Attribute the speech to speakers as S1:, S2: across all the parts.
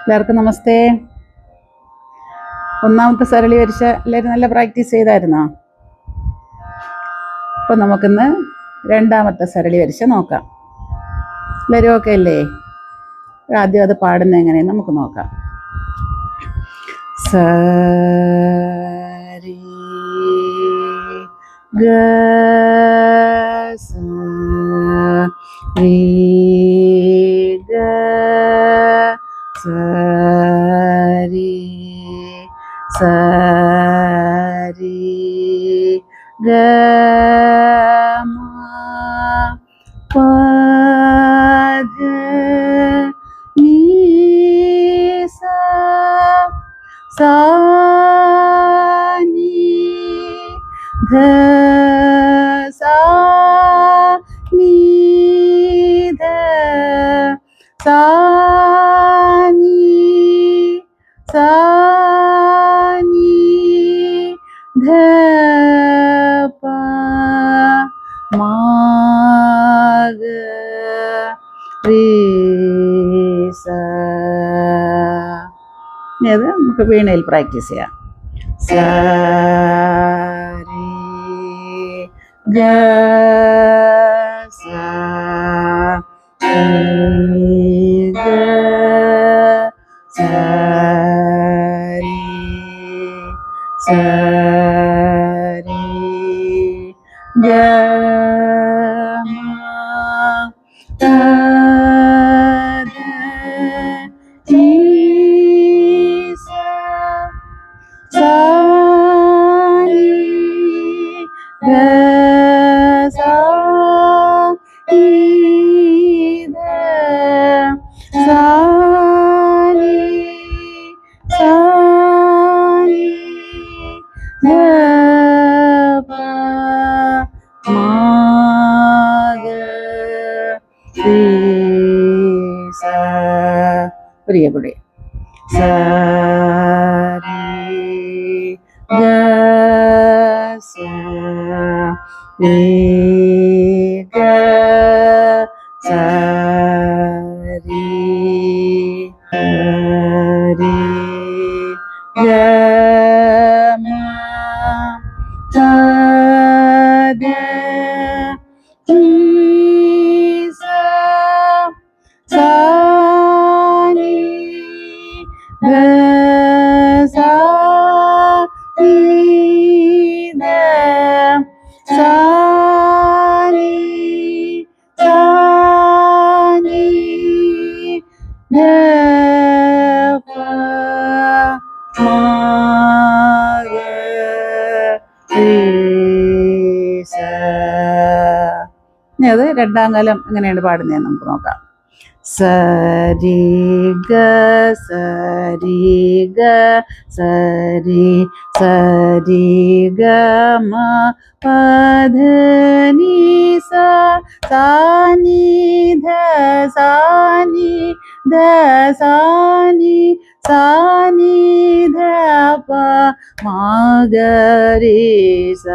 S1: എല്ലാവർക്കും നമസ്തേ. ഒന്നാമത്തെ സരളി വരിച്ച എല്ലാവരും നല്ല പ്രാക്ടീസ് ചെയ്തായിരുന്നോ? അപ്പോൾ നമുക്കിന്ന് രണ്ടാമത്തെ സരളി വരിച്ച നോക്കാം. എല്ലാവരും ഓക്കെ അല്ലേ? ആദ്യം അത് പാടുന്നത് എങ്ങനെയെന്ന് നമുക്ക് നോക്കാം. സരി ഗ സരി ഗ സരി സരി ഗ മ പ ധ നീ സ സാ നീ ധ സാ നീ ധ സാ നീ സാ നീ ധ പ മാ ഗ രി സ. ഇനി അത് നമുക്ക് വീണയിൽ പ്രാക്ടീസ് ചെയ്യാം. സ രി ഗ സ രി ഗ സ രി സ രി ഗ മ പ ധ നീ സ സാ നീ ധ സാ നീ ധ സാ നീ സാ നീ ധ പ മാ ഗ രി സ. പ്രിയ കൂടെ സ രി ഗ സ രി ഗ സ രി രി ഗ മ പ ധ നീ സ സാ നീ ധ സാ നീ ധ സാ നീ സാ നീ ധ പ മാ ഗ രി സ. ഇനി അത് രണ്ടാം കാലം എങ്ങനെയാണ് പാടുന്നതെന്ന് നമുക്ക് നോക്കാം. സരി ഗ സരി ഗ സരി സരി ഗ മ പ ധ നീ സ സാ നീ ധ സാ നീ ധ സാ നീ സാ നീ ധ പ മാ ഗ രി സ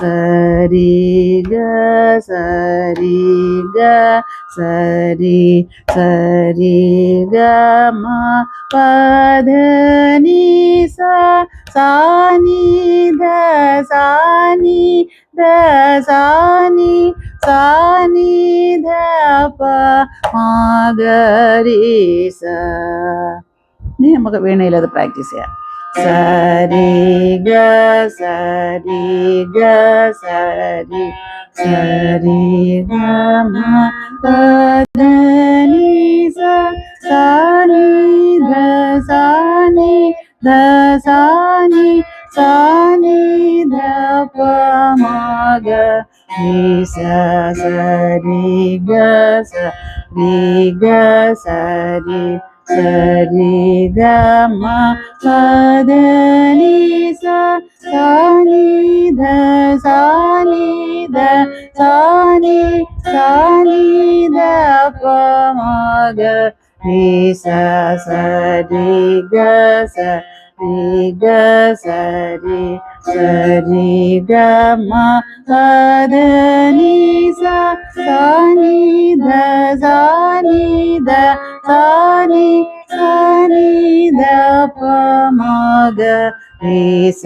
S1: സരി ഗ സരി ഗ സരി സരി ഗ മ പ ധ നീ സ സാ നീ ധ സാ നീ ധ സാ നീ സാ നീ ധ പ മാ ഗ രി സ. ഇനി നമുക്ക് വീണയിൽ അത് പ്രാക്ടീസ് ചെയ്യാം. സരി ഗ സരി ഗ സരി സരി ഗ മ പ ധ നീ സ സാ നീ ധ സാ നീ ധ സാ നീ സാ നീ ധ പ മാ ഗ രി സ സരി ഗ സരി ഗ സരി സരി ഗ മ പ ധ നീ സ സാ നീ ധ സാ നീ ധ സാ നീ സാ നീ ധ പ മാ ഗ രി സ സരി ഗ സരി ഗ സരി സരി ഗ മ പ ധ നീ സ സാ നീ ധ സാ നീ ധ സാ നീ സാ നീ രീ സ.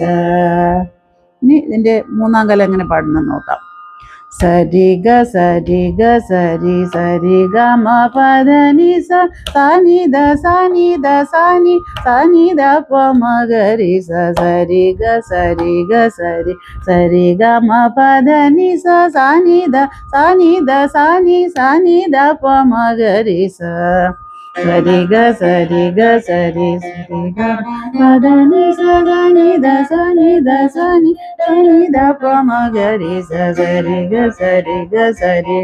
S1: ഇനി ഇതിൻ്റെ മൂന്നാം കാലം എങ്ങനെ പാടണം നോക്കാം. സരി ഗ സരി ഗ സരി സരി ഗ മ പദ നി സ സാനി ദ സാനി ദ സാനി സാനി ദ പ മ ഗ രി സ സരി ഗ സരി ഗ സരി സരി ഗ മ പദ നി സ സാനി ദ സാനി ദ സാനി സാനി ദ പ മ ഗ രി സ സരി ഗ സരി ഗ സരി സരി ഗ പദ നി സ സാനി ദ സാനി ദ സാനി സാനി ദ പ മ ഗ രി സ സരി ഗ സരി ഗ സരി.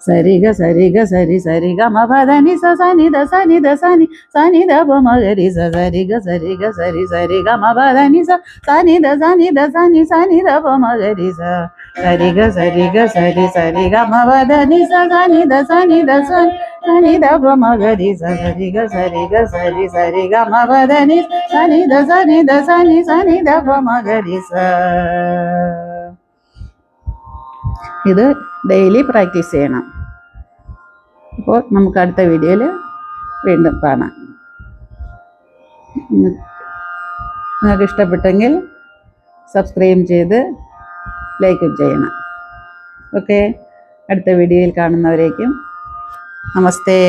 S1: സരി ഗ സരി ഗ സരി സരി ഗ മ പദ നി സ സാനി ദ സാനി ദ സാനി സാനി ദ പ മ ഗ രി സ സരി ഗ സരി ഗ സരി സരി ഗ മ പദ നി സ സാനി ദ സാനി ദ സാനി സാനി ദ പ മ ഗ രി സ സരി ഗ സരി ഗ സരി സരി ഗ മ പദ നി സ സാനി ദ സാനി ദ സാനി സാനി ദ പ മ ഗ രി സ സരി ഗ സരി ഗ സരി സരി ഗ മ പദ നി സാനി ദ സാനി ദ സാനി സാനി ദ പ മ ഗ രി സ. ഇത് ഡെയിലി പ്രാക്ടീസ് ചെയ്യണം. അപ്പോൾ നമുക്ക് അടുത്ത വീഡിയോയിൽ വീണ്ടും കാണാം. നിങ്ങൾക്ക് ഇഷ്ടപ്പെട്ടെങ്കിൽ സബ്സ്ക്രൈബ് ചെയ്ത് ലൈക്കും ചെയ്യണം. ഓക്കെ, അടുത്ത വീഡിയോയിൽ കാണുന്നവരേക്കും നമസ്തേ.